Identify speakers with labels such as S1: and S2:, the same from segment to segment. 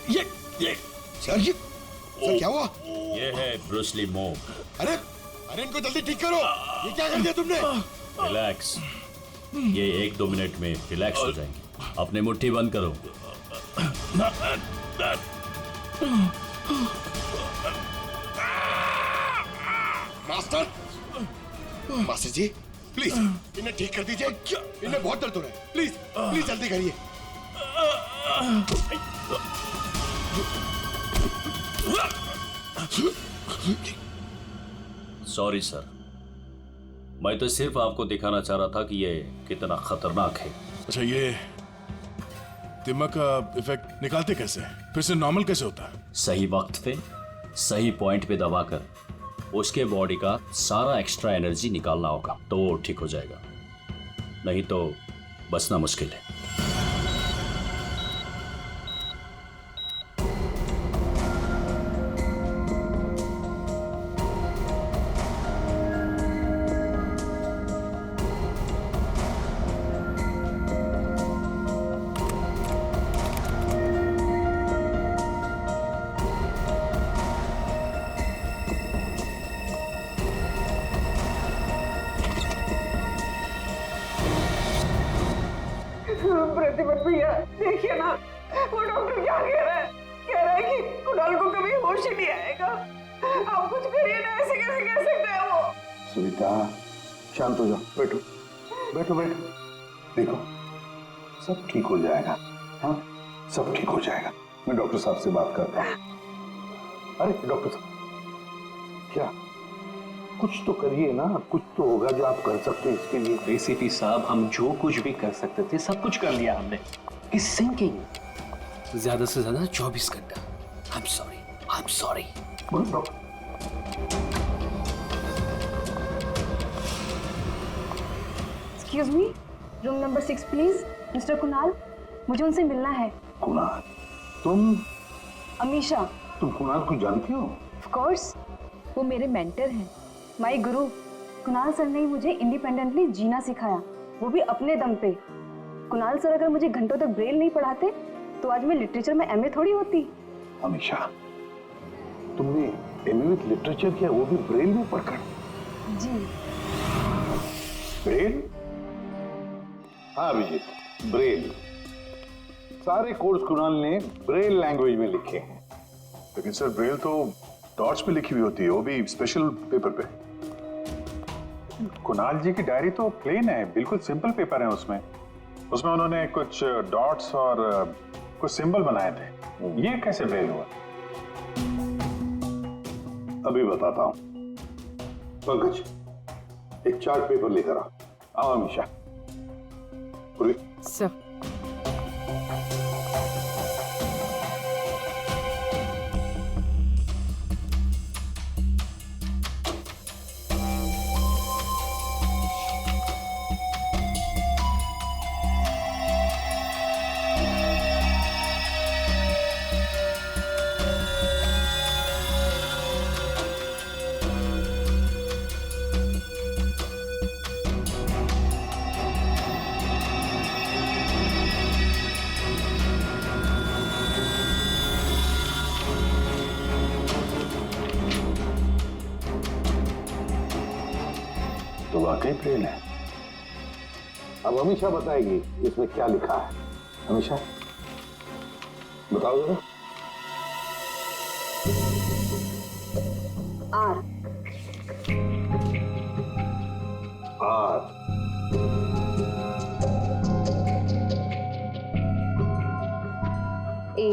S1: ये सर, ये सर क्या हुआ?
S2: ये है ब्रूस ली मूव।
S1: अरे अरे इनको जल्दी ठीक करो। ये क्या कर दिया तुमने?
S2: रिलैक्स, ये 1-2 मिनट में रिलैक्स हो जाएंगे। अपनी मुट्ठी बंद करो।
S1: मास्टर, मास्टर जी प्लीज इन्हें ठीक कर दीजिए। इन्हें बहुत दर्द हो रहा है। प्लीज प्लीज जल्दी करिए।
S2: सॉरी सर, मैं तो सिर्फ आपको दिखाना चाह रहा था कि ये कितना खतरनाक है।
S3: अच्छा, ये दिमाग का इफेक्ट निकालते कैसे? फिर से नॉर्मल कैसे होता है?
S2: सही वक्त पे सही पॉइंट पे दबाकर उसके बॉडी का सारा एक्स्ट्रा एनर्जी निकालना होगा तो वो ठीक हो जाएगा, नहीं तो बचना मुश्किल है।
S4: प्रतिपत भैया देखिए ना, वो डॉक्टर क्या कह रहा है? कह रहा है कि कुणाल को कभी होश ही नहीं आएगा। आप कुछ करिए ना, ऐसे कैसे कह सकता है वो?
S5: सुनीता शांत हो जाओ, बैठो बैठो बैठो। देखो सब ठीक हो जाएगा। हाँ सब ठीक हो जाएगा। मैं डॉक्टर साहब से बात करता हूँ। अरे डॉक्टर साहब क्या, कुछ तो करिए ना, कुछ तो होगा जो आप कर सकते हैं इसके लिए।
S6: एसीपी साहब, हम जो कुछ भी कर सकते थे सब कुछ कर लिया हमने। इस सिंकिंग ज्यादा से ज्यादा 24 घंटा। I am sorry.
S7: Excuse me, room number 6 please. Mister Kunal, मुझे उनसे मिलना है।
S5: कुणाल? तुम?
S7: अमीशा।
S5: तुम कुणाल को जानती हो?
S7: ऑफ कोर्स, वो मेरे मेंटर हैं, माय गुरु। कुणाल सर ने मुझे इंडिपेंडेंटली जीना सिखाया, वो भी अपने दम पे। कुणाल सर अगर मुझे घंटों तक ब्रेल नहीं पढ़ाते तो आज मैं लिटरेचर में एमए थोड़ी होती।
S5: अमीशा, तुमने एमए विद लिटरेचर किया, वो भी ब्रेल में पढ़कर?
S7: जी।
S5: ब्रेल? हाँ अभिजीत, ब्रेल। सारे कोर्स कुणाल ने ब्रेल लैंग्वेज में लिखे हैं।
S3: लेकिन सर ब्रेल तो डॉट्स पे लिखी हुई होती है, वो भी स्पेशल पेपर पे।
S8: कुणाल जी की डायरी तो प्लेन है, बिल्कुल सिंपल पेपर है। उसमें उन्होंने कुछ डॉट्स और कुछ सिंबल बनाए थे। ये कैसे ब्रेल हुआ?
S5: अभी बताता हूं। पंकज, एक चार्ट पेपर लेकर आओ अमीशा।
S4: सर
S5: तो वाकई ब्रेल है। अब अमीशा बताएगी इसमें क्या लिखा है। अमीशा बताओ जरा।
S7: R.
S5: R.
S7: A.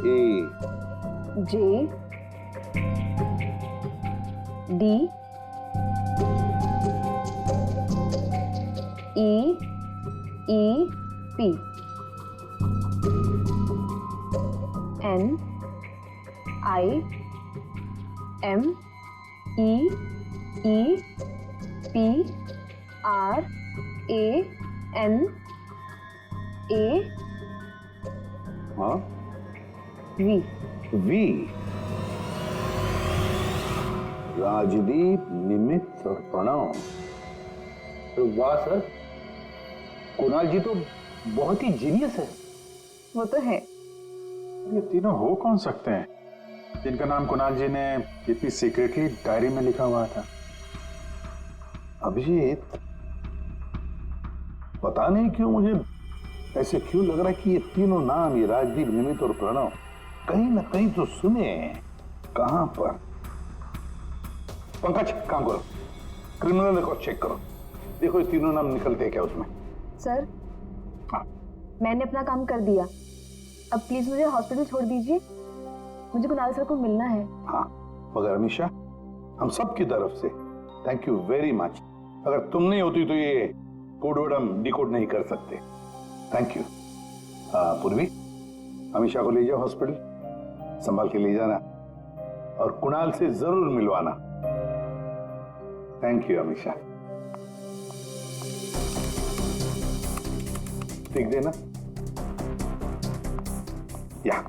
S5: A.
S7: J. D. E. E. P. N. I. M. E. E. P. R. A. N. A.
S5: हाँ
S7: वी।
S5: वी। राजदीप, निमित्त और प्रणव। तो वाह सर, कुणाल जी तो
S8: बहुत ही जीनियस है।
S7: वो तो है।
S8: ये तीनों हो कौन सकते हैं जिनका नाम कुणाल जी ने इतनी सीक्रेटली डायरी में लिखा हुआ था?
S5: अभिजीत, पता नहीं क्यों मुझे ऐसे क्यों लग रहा है कि ये तीनों नाम, ये राजदीप, निमित और प्रणव, कहीं ना कहीं तो सुने हैं। कहां पर? पंकज, काम करो, क्रिमिनल रिकॉर्ड चेक करो, देखो ये तीनों नाम निकलते हैं क्या उसमें।
S7: सर,
S5: हाँ।
S7: मैंने अपना काम कर दिया, अब प्लीज मुझे हॉस्पिटल छोड़ दीजिए, मुझे कुणाल सर को मिलना है।
S5: हाँ, मगर अमीशा, हम सब की तरफ से थैंक यू वेरी मच। अगर तुम नहीं होती तो ये कोड वर्ड हम डिकोड नहीं कर सकते। Thank you. पूर्वी, अमीशा को ले जाओ हॉस्पिटल, संभाल के ले जाना और कुणाल से जरूर मिलवाना। Thank you Amisha. ठीक देना या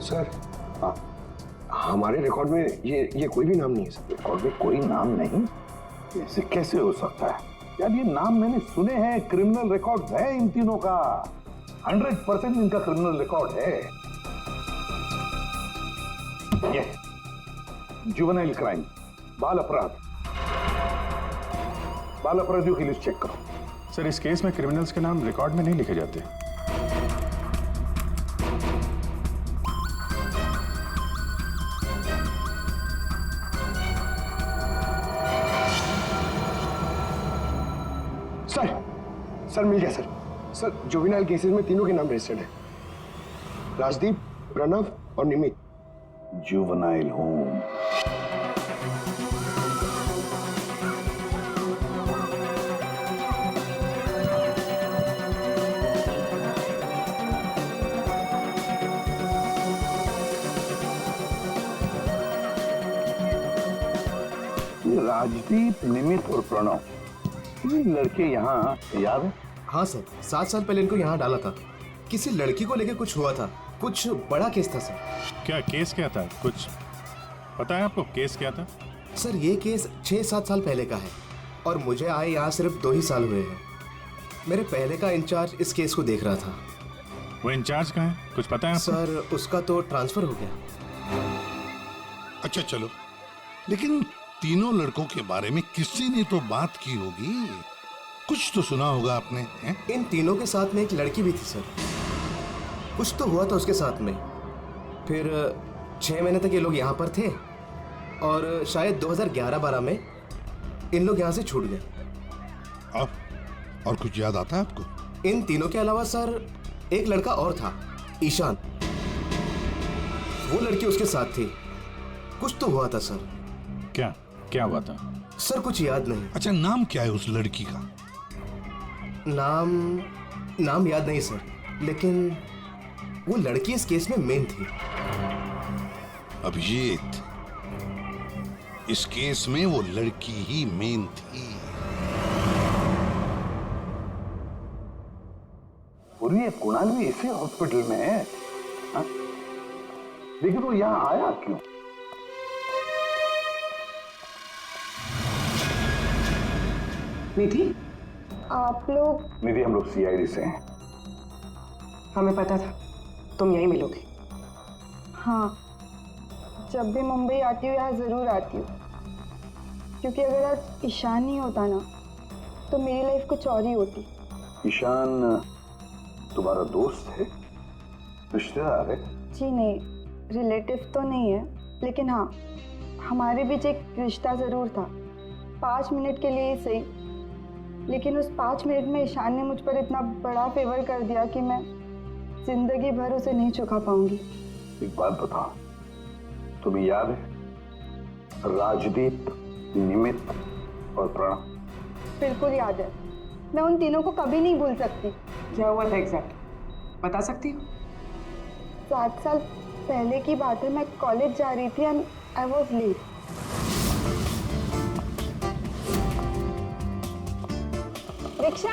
S1: सर,
S5: हाँ,
S1: हमारे रिकॉर्ड में ये कोई भी नाम नहीं है सर।
S5: रिकॉर्ड में कोई नाम नहीं? ऐसे कैसे हो सकता है यार? ये नाम मैंने सुने हैं, क्रिमिनल रिकॉर्ड है इन तीनों का, 100% इनका क्रिमिनल रिकॉर्ड है। ये जुवेनाइल क्राइम, बाल अपराध, बाल अपराधियों की लिस्ट चेक करो।
S8: सर, इस केस में क्रिमिनल्स के नाम रिकॉर्ड में नहीं लिखे जाते।
S1: सर मिल गया सर। सर, जुवेनाइल केसेस में तीनों के नाम रजिस्टर्ड है, राजदीप, प्रणव और निमित।
S5: Juvenile home. राजदीप, निमित और प्रणव, ये लड़के यहाँ याद है?
S9: हाँ सर, 7 साल पहले इनको यहाँ डाला था। किसी लड़की को लेकर कुछ हुआ था, कुछ बड़ा केस था सर।
S3: क्या केस क्या था? कुछ पता है आपको केस क्या था?
S9: सर, ये केस 6-7 साल पहले का है और मुझे आए यहाँ सिर्फ 2 ही साल हुए हैं। मेरे पहले का इंचार्ज इस केस को देख रहा था।
S3: वो इंचार्ज कहाँ है? कुछ पता है आपको?
S9: सर, उसका तो ट्रांसफर हो गया।
S10: अच्छा चलो, लेकिन तीनों लड़कों के बारे में किसी ने तो बात की होगी, कुछ तो सुना होगा आपने, हैं?
S9: इन तीनों के साथ में एक लड़की भी थी सर, कुछ तो हुआ था उसके साथ में। फिर 6 महीने तक ये लोग यहाँ पर थे और शायद 2011-12 में इन लोग यहाँ से छूट गए।
S10: और कुछ याद आता है आपको?
S9: इन तीनों के अलावा सर एक लड़का और था, ईशान, वो लड़की उसके साथ थी। कुछ तो हुआ था सर।
S3: क्या हुआ था?
S9: सर कुछ याद नहीं।
S10: अच्छा, नाम क्या है उस लड़की का?
S9: नाम याद नहीं सर, लेकिन वो लड़की इस केस में मेन थी।
S10: अभिजीत, इस केस में वो लड़की ही मेन थी।
S5: और ये कुणाल भी इसी हॉस्पिटल में है, हाँ? लेकिन वो यहाँ आया क्यों?
S4: निधि,
S7: आप लोग?
S5: निधि, हम लोग सीआईडी से हैं।
S4: हमें पता था तुम यहीं मिलोगे।
S7: हाँ, जब भी मुंबई आती हूँ यहाँ ज़रूर आती हूँ, क्योंकि अगर आज ईशान नहीं होता ना तो मेरी लाइफ कुछ और ही होती।
S5: ईशान तुम्हारा दोस्त है, रिश्तेदार है?
S7: जी नहीं, रिलेटिव तो नहीं है, लेकिन हाँ, हमारे बीच एक रिश्ता ज़रूर था, 5 मिनट के लिए ही सही। लेकिन उस 5 मिनट में ईशान ने मुझ पर इतना बड़ा फेवर कर दिया कि मैं जिंदगी भर उसे नहीं चुका पाऊंगी।
S5: एक बात बताओ, तुम्हें याद है राजदीप, निमित और प्रणव?
S7: बिल्कुल याद है, मैं उन तीनों को कभी नहीं भूल सकती।
S4: क्या हुआ था एग्जैक्ट बता सकती हो?
S7: 7 साल पहले की बात है, मैं कॉलेज जा रही थी and I was late. Rickshaw!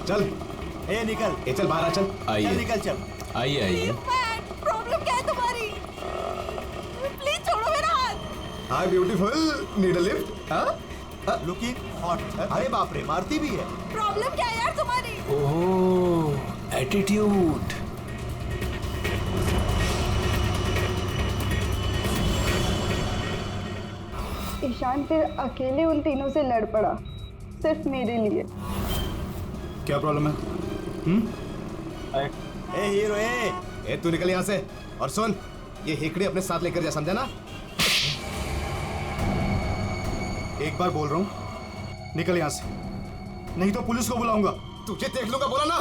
S9: चल
S11: ए निकल,
S9: ए चल बाहर आ, चल
S11: चल
S2: आइए
S11: निकल चल।
S2: आइए आइए।
S4: प्रॉब्लम क्या है तुम्हारी? प्लीज छोड़ो मेरा हाथ।
S9: हाय ब्यूटीफुल, नीड अ लिफ्ट? हाँ
S11: लुकिंग हॉट। अरे बाप रे, मारती भी है।
S4: प्रॉब्लम क्या है यार तुम्हारी?
S2: ओह एटीट्यूड।
S7: ईशान फिर अकेले उन तीनों से लड़ पड़ा, सिर्फ मेरे लिए।
S3: क्या प्रॉब्लम है?
S11: ए हीरो
S9: ए तू निकल यहाँ से, और सुन, ये हेकड़े अपने साथ लेकर जा, समझा ना?
S3: एक बार बोल रहा हूँ, निकल यहाँ से, नहीं तो पुलिस को बुलाऊंगा।
S9: तुझे देख लूंगा, बोला ना?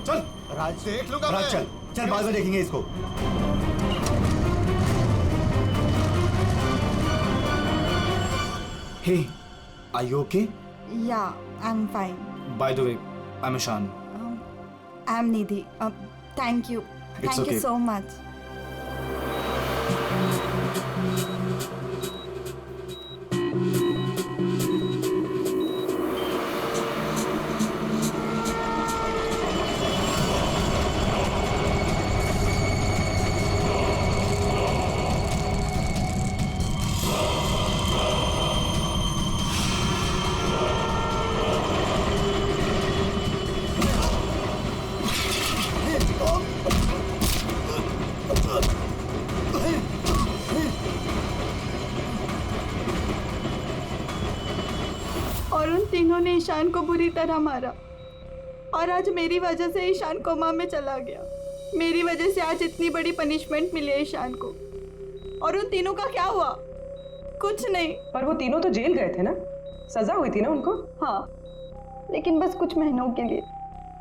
S9: चल
S11: राज,
S9: देख लूंगा
S11: राज
S9: मैं।
S11: चल चल, बाद में देखेंगे इसको।
S3: Hey, are you okay?
S4: Yeah I am fine.
S3: By the way, I am Ishan.
S4: I am Nidhi. Thank you
S3: okay.
S4: So much.
S7: और उन तीनों ने ईशान को बुरी तरह मारा, और आज मेरी वजह से ईशान कोमा में चला गया। मेरी वजह से आज इतनी बड़ी पनिशमेंट मिली है ईशान को। और उन तीनों का क्या हुआ? कुछ नहीं।
S12: पर वो तीनों तो जेल गए थे ना, सजा हुई थी ना उनको?
S7: हाँ, लेकिन बस कुछ महीनों के लिए।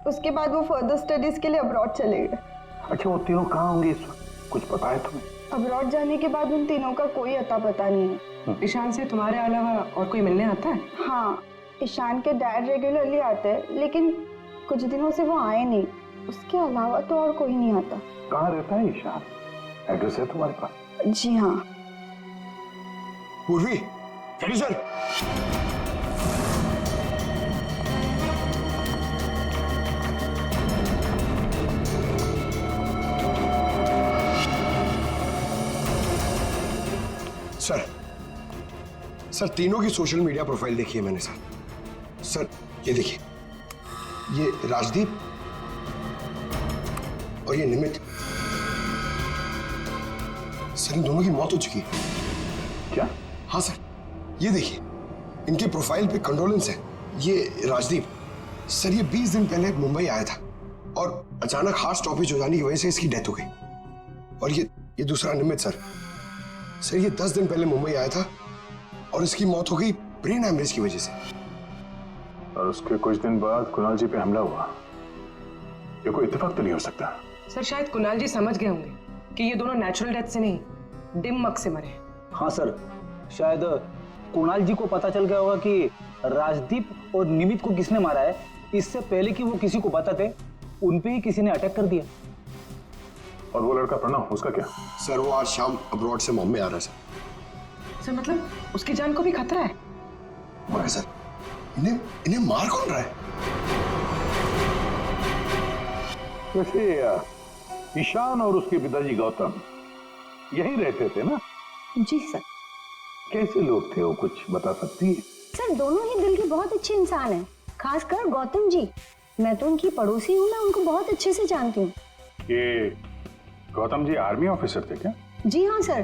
S7: उसके बाद वो फर्दर स्टडीज के लिए अब्रॉड चले गए।
S5: अच्छा, वो तीनों कहाँ होंगे इस वक्त? कुछ पता है तुम्हें?
S7: अब्रॉड जाने के बाद उन तीनों का कोई अता पता नहीं है।
S12: ईशान से तुम्हारे अलावा और कोई मिलने आता है?
S7: हाँ, ईशान के डैड रेगुलरली आते हैं, लेकिन कुछ दिनों से वो आए नहीं। उसके अलावा तो और कोई नहीं आता।
S5: कहाँ रहता है ईशान? एड्रेस है तुम्हारे पास?
S7: जी हाँ।
S1: पूर्वी, रेडी सर? सर तीनों की सोशल मीडिया प्रोफाइल देखी है मैंने सर। सर ये देखिए, ये राजदीप और ये निमित। सर इन दोनों की मौत हो चुकी है।
S5: क्या?
S1: हाँ सर, ये देखिए, इनके प्रोफाइल पे कंडोलेंस है। ये राजदीप सर, ये 20 दिन पहले मुंबई आया था और अचानक हार्ट स्टॉपेज हो जाने की वजह से इसकी डेथ हो गई। और ये दूसरा निमित सर, ये 10 दिन पहले मुंबई आया था और इसकी मौत हो गई ब्रेन हैमरेज की वजह से।
S8: और उसके कुछ दिन बाद कुणाल जी पे हमला हुआ। ये कोई इत्तेफाक तो नहीं हो सकता।
S12: सर शायद कुणाल जी समझ गए होंगे कि ये दोनों नेचुरल डेथ से नहीं, दिमाग से मरे।
S13: हाँ सर, शायद कुणाल जी को पता चल गया होगा कि राजदीप और निमित को किसने मारा है। इससे पहले कि वो किसी को बताते, उन पे ही किसी ने अटैक कर दिया।
S8: और वो लड़का प्रणव, उसका क्या?
S1: सर वो आज शाम अब्रॉड से बॉम्बे आ रहा है
S12: सर मतलब उसकी जान को भी खतरा है?
S1: मगर सर इन्हें मार कौन रहा है?
S5: वैसे ईशान और उसके पिताजी गौतम यहीं रहते थे ना?
S7: जी सर।
S5: कैसे लोग थे वो, कुछ बता सकती है?
S14: सर दोनों ही दिल के बहुत अच्छे इंसान हैं, खासकर गौतम जी। मैं तो उनकी पड़ोसी हूँ, मैं उनको बहुत अच्छे से जानती हूँ।
S8: ये गौतम जी आर्मी ऑफिसर थे क्या?
S14: जी हाँ सर,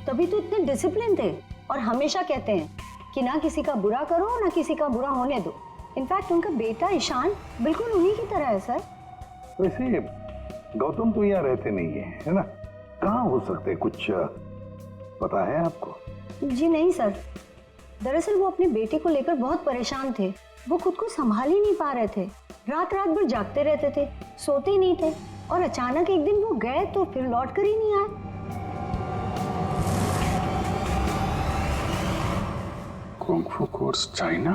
S14: तभी तो इतने डिसिप्लिन थे और हमेशा कहते हैं कि ना किसी का बुरा करो ना किसी का बुरा होने दो। इनफैक्ट उनका बेटा ईशान बिल्कुल उन्हीं की तरह है सर।
S5: वैसे गौतम तो यहाँ रहते नहीं है ना? कहाँ हो सकते, कुछ पता है आपको?
S14: जी नहीं सर, दरअसल वो अपने बेटे को लेकर बहुत परेशान थे। वो खुद को संभाल ही नहीं पा रहे थे, रात रात भर जागते रहते थे, सोते ही नहीं थे। और अचानक एक दिन वो गए तो फिर लौट कर ही नहीं आए।
S8: कुंग फू कोर्स चाइना?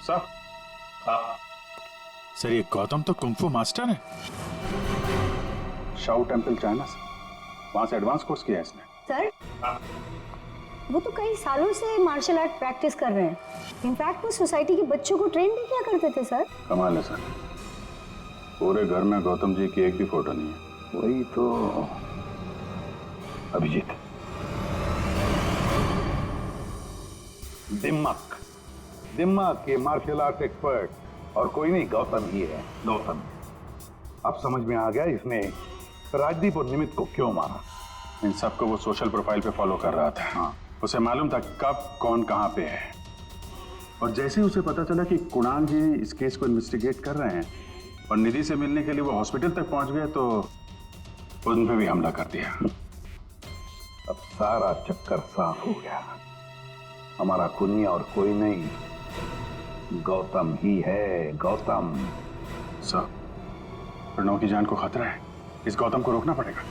S8: सर?
S3: सर ये गौतम तो कुंग फू मास्टर है।
S8: शाओ टेम्पल चाइना से, वहां से एडवांस कोर्स किया है इसने।
S14: सर वो तो कई सालों से मार्शल आर्ट प्रैक्टिस कर रहे हैं। इनफैक्ट वो सोसाइटी के बच्चों को ट्रेन भी किया करते थे सर।
S8: कमाल है सर, पूरे घर में गौतम जी की एक भी फोटो नहीं है। वही तो अभिजीत, दिमाग दिमाग के मार्शल आर्ट एक्सपर्ट और कोई नहीं, गौतम ही है, गौतम। अब समझ में आ गया इसने राजदीप और निमित को क्यों मारा। इन सबको वो सोशल प्रोफाइल पे फॉलो कर रहा था। हाँ, उसे मालूम था कब कौन कहाँ पे है, और जैसे ही उसे पता चला कि कुणाल जी इस केस को इन्वेस्टिगेट कर रहे हैं और निधि से मिलने के लिए वो हॉस्पिटल तक पहुंच गए, तो उन पे भी हमला कर दिया। अब सारा चक्कर साफ हो गया। हमारा कुनी और कोई नहीं, गौतम ही है, गौतम। सर, प्रणव की जान को खतरा है, इस गौतम को रोकना पड़ेगा।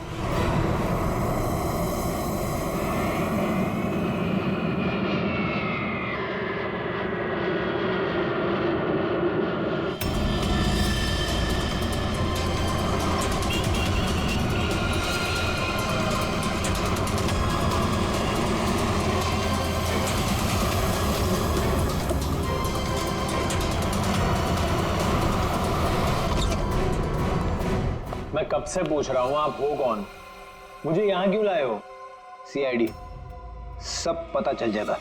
S6: मैं कब से पूछ रहा हूं आप हो कौन, मुझे यहां क्यों लाए हो? सीआईडी, सब पता चल जाएगा।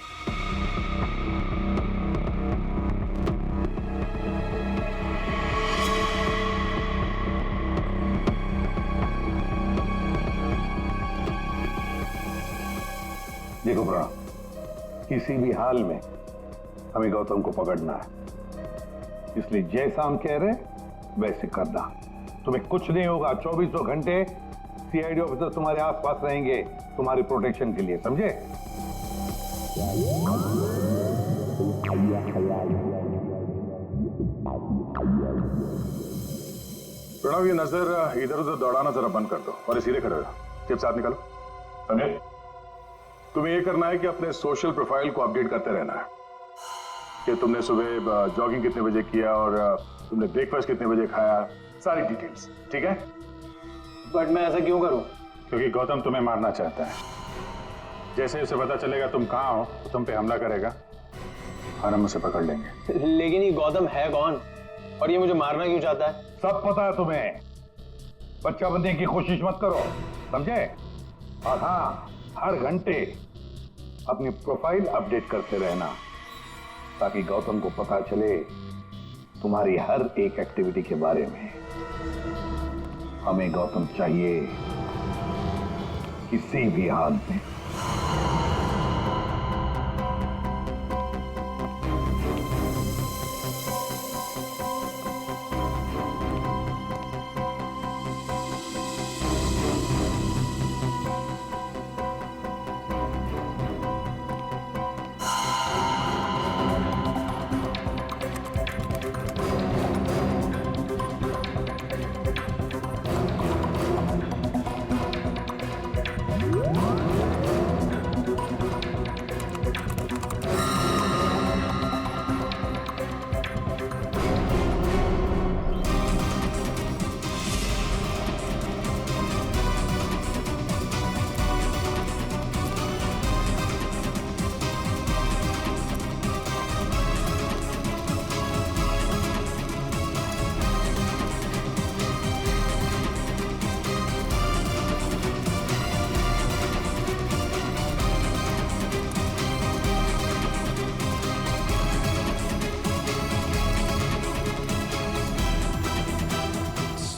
S8: देखो प्रणव, किसी भी हाल में हमें गौतम को पकड़ना है, इसलिए जैसा हम कह रहे वैसे करना। तुम्हें कुछ नहीं होगा, 24 घंटे सीआईडी ऑफिसर तुम्हारे आसपास रहेंगे तुम्हारी प्रोटेक्शन के लिए, समझे? प्रणव, ये नजर इधर उधर दौड़ाना जरा बंद कर दो और सीधे खड़े हो, टिप्स हाथ निकालो, समझे? तुम्हें ये करना है कि अपने सोशल प्रोफाइल को अपडेट करते रहना है कि तुमने सुबह जॉगिंग कितने बजे किया और तुमने ब्रेकफास्ट कितने बजे खाया, सारी डिटेल्स, ठीक है?
S6: बट मैं ऐसा क्यों करूं?
S8: क्योंकि गौतम तुम्हें मारना चाहता है। जैसे उसे पता चलेगा तुम कहां हो तो तुम पे हमला करेगा और हम उसे पकड़ लेंगे।
S6: लेकिन ये गौतम है कौन और ये मुझे मारना क्यों चाहता है?
S8: सब पता है तुम्हें, बच्चा बनने की कोशिश मत करो, समझे? और हाँ, हर घंटे अपनी प्रोफाइल अपडेट करते रहना ताकि गौतम को पता चले तुम्हारी हर एक एक्टिविटी के बारे में। हमें गौतम चाहिए किसी भी हाल में।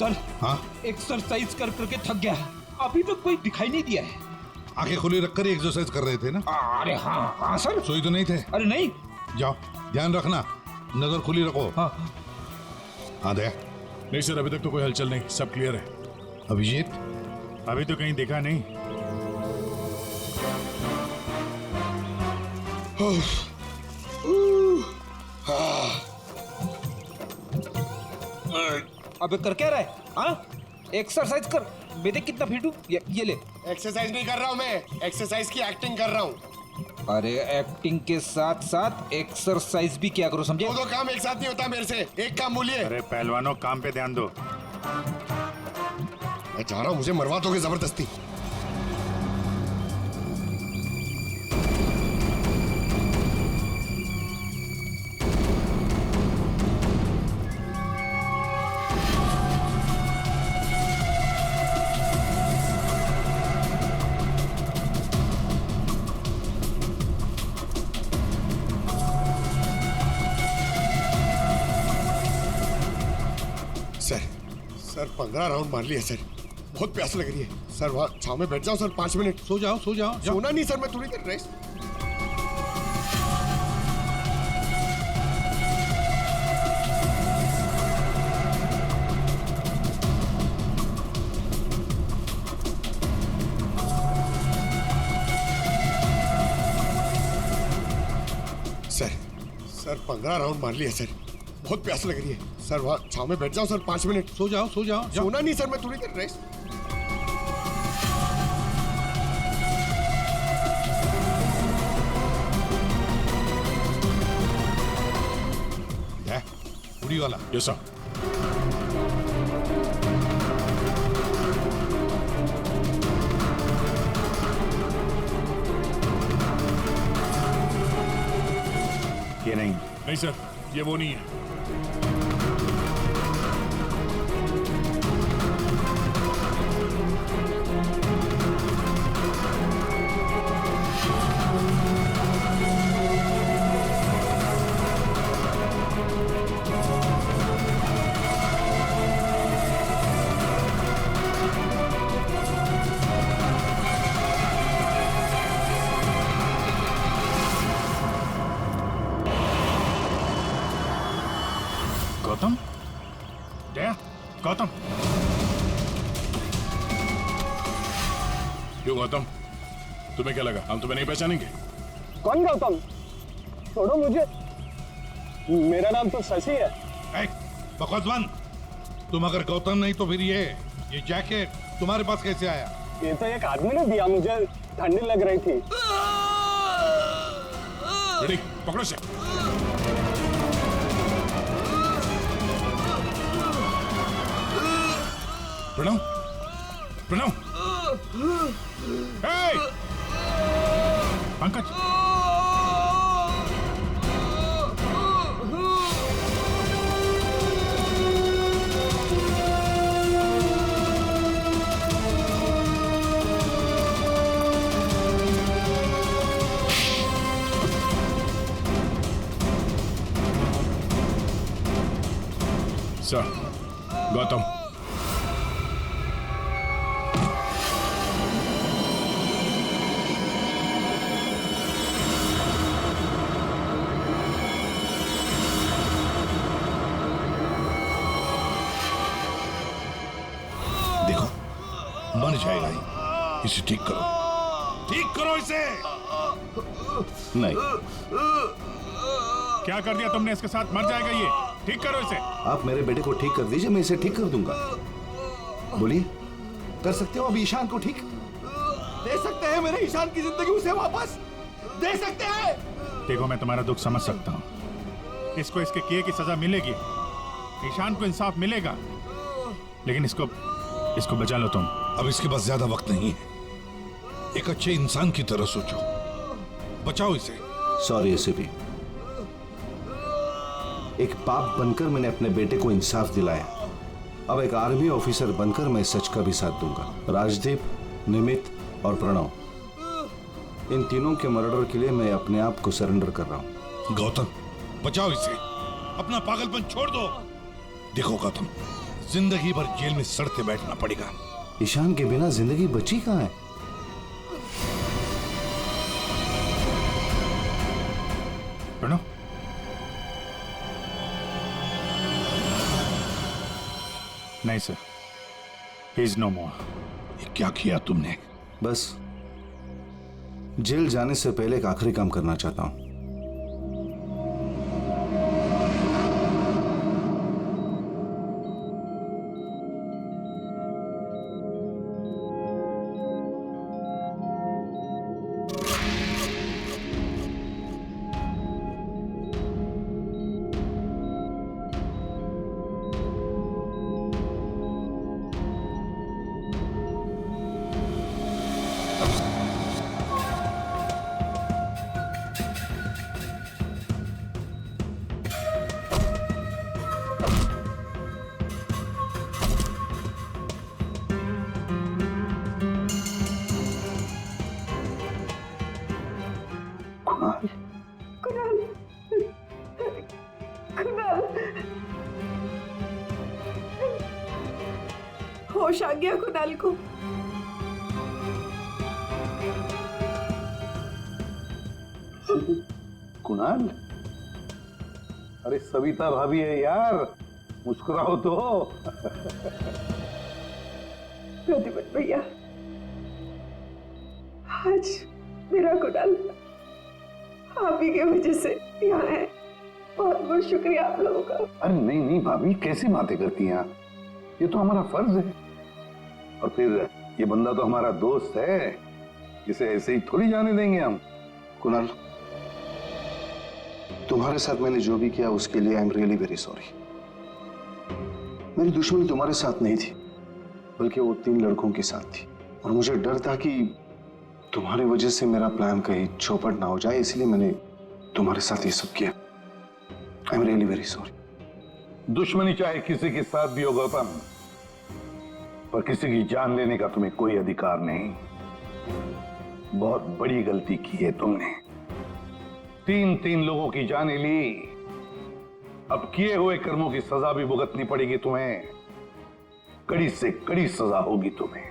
S15: सर, हाँ? एक्सरसाइज कर करके थक गया, अभी तक कोई दिखाई नहीं दिया है।
S10: आंखें खुली रखकर ही एक्सरसाइज कर रहे थे ना?
S15: अरे हाँ हाँ सर।
S10: सोई तो नहीं थे?
S15: अरे नहीं।
S10: जाओ, ध्यान रखना, नजर खुली रखो।
S15: हाँ
S10: हाँ दया।
S3: नहीं सर, अभी तक तो कोई हलचल नहीं, सब क्लियर है।
S10: अभिजीत?
S3: अभी तो कहीं दिखा नहीं।
S15: अबे कर क्या रहा है? हाँ, एक्सरसाइज कर। मैं कितना फिट हूँ, ये ले।
S1: एक्सरसाइज नहीं कर रहा हूँ मैं, एक्सरसाइज की एक्टिंग कर रहा हूँ।
S15: अरे एक्टिंग के साथ साथ एक्सरसाइज भी क्या करो, समझे?
S1: दो काम एक साथ नहीं होता मेरे से, एक काम बोलिए।
S3: अरे पहलवानों, काम पे ध्यान दो।
S1: मैं चाह रहा हूँ मुझे मरवा दोगे जबरदस्ती। सर 15 राउंड मार लिया सर, बहुत प्यास लग रही है सर। वहाँ छाव में बैठ जाओ सर 5 मिनट।
S10: सो जाओ सो जाओ, जाओ।
S1: सोना नहीं सर, मैं थोड़ी देर रेस्ट। सर 15 राउंड मार लिया सर, बहुत प्यास लग रही है सर। वहाँ छाव में बैठ जाओ सर 5 मिनट।
S10: सो जाओ, जाओ।
S1: सोना नहीं सर, मैं थोड़ी देर रेस्ट।
S10: उड़ी वाला।
S3: Yes sir.
S2: ये नहीं।
S3: नहीं सर, ये वो नहीं है। गौतम? जया, गौतम। क्यों गौतम, तुम्हें क्या लगा हम तुम्हें नहीं पहचानेंगे?
S16: कौन गौतम? छोड़ो मुझे, मेरा नाम तो शशि है।
S10: बकवास बंद। तुम अगर गौतम नहीं तो फिर ये जैकेट तुम्हारे पास कैसे आया?
S16: ये तो एक आदमी ने दिया मुझे, ठंडी लग रही थी।
S3: रेडी, पकड़ो से। प्रणव, प्रणव, पंकज। सर, गौतम।
S10: देखो मर जाएगा ही, इसे ठीक करो, ठीक करो इसे।
S2: नहीं।
S3: क्या कर दिया तुमने इसके साथ? मर जाएगा ये, ठीक करो इसे।
S9: आप मेरे बेटे को ठीक कर दीजिए, मैं इसे ठीक कर दूंगा। बोलिए, कर सकते हो अब ईशान को ठीक?
S11: दे सकते हैं मेरे ईशान की जिंदगी उसे वापस दे सकते हैं।
S3: देखो मैं तुम्हारा दुख समझ सकता हूँ, इसको इसके किए की सजा मिलेगी, ईशान को इंसाफ मिलेगा, लेकिन इसको बचा लो तुम।
S10: अब इसके पास ज्यादा वक्त नहीं है, एक अच्छे इंसान की तरह सोचो, बचाओ इसे।
S9: सॉरी एसीपी, एक बाप बनकर मैंने अपने बेटे को इंसाफ दिलाया, अब एक आर्मी ऑफिसर बनकर मैं सच का भी साथ दूंगा। राजदीप, निमित और प्रणव, इन तीनों के मर्डर के लिए मैं अपने आप को सरेंडर कर रहा हूं।
S10: गौतम बचाओ इसे, अपना पागलपन छोड़ दो। देखो गौतम, जिंदगी भर जेल में सड़ते बैठना पड़ेगा।
S9: ईशान के बिना जिंदगी बची कहां है?
S3: प्रणव, नहीं सर, ही इज नो मोर।
S10: ये क्या किया तुमने?
S9: बस जेल जाने से पहले एक आखिरी काम करना चाहता हूं।
S4: होश आ गया कुणाल को।
S8: कुणाल, अरे सविता भाभी है यार, मुस्कुराओ तो।
S4: प्रतिपत भैया, आज मेरा कुणाल आप ही की वजह से यहाँ है। बहुत बहुत शुक्रिया आप लोगों का।
S8: अरे नहीं नहीं भाभी, कैसी बातें करती हैं आप? ये तो हमारा फर्ज है। और फिर ये बंदा तो हमारा दोस्त है, इसे ऐसे ही थोड़ी जाने देंगे हम।
S5: कुणाल, तुम्हारे साथ मैंने जो भी किया उसके लिए I am really very sorry. मेरी दुश्मनी तुम्हारे साथ नहीं थी, बल्कि वो 3 लड़कों के साथ थी। और मुझे डर था कि तुम्हारी वजह से मेरा प्लान कहीं चौपट ना हो जाए, इसलिए मैंने तुम्हारे साथ ये सब किया। I am really very sorry.
S8: दुश्मनी चाहे किसी के साथ भी हो गौतम, पर किसी की जान लेने का तुम्हें कोई अधिकार नहीं। बहुत बड़ी गलती की है तुमने। 3 लोगों की जानें ली, अब किए हुए कर्मों की सजा भी भुगतनी पड़ेगी तुम्हें। कड़ी से कड़ी सजा होगी तुम्हें।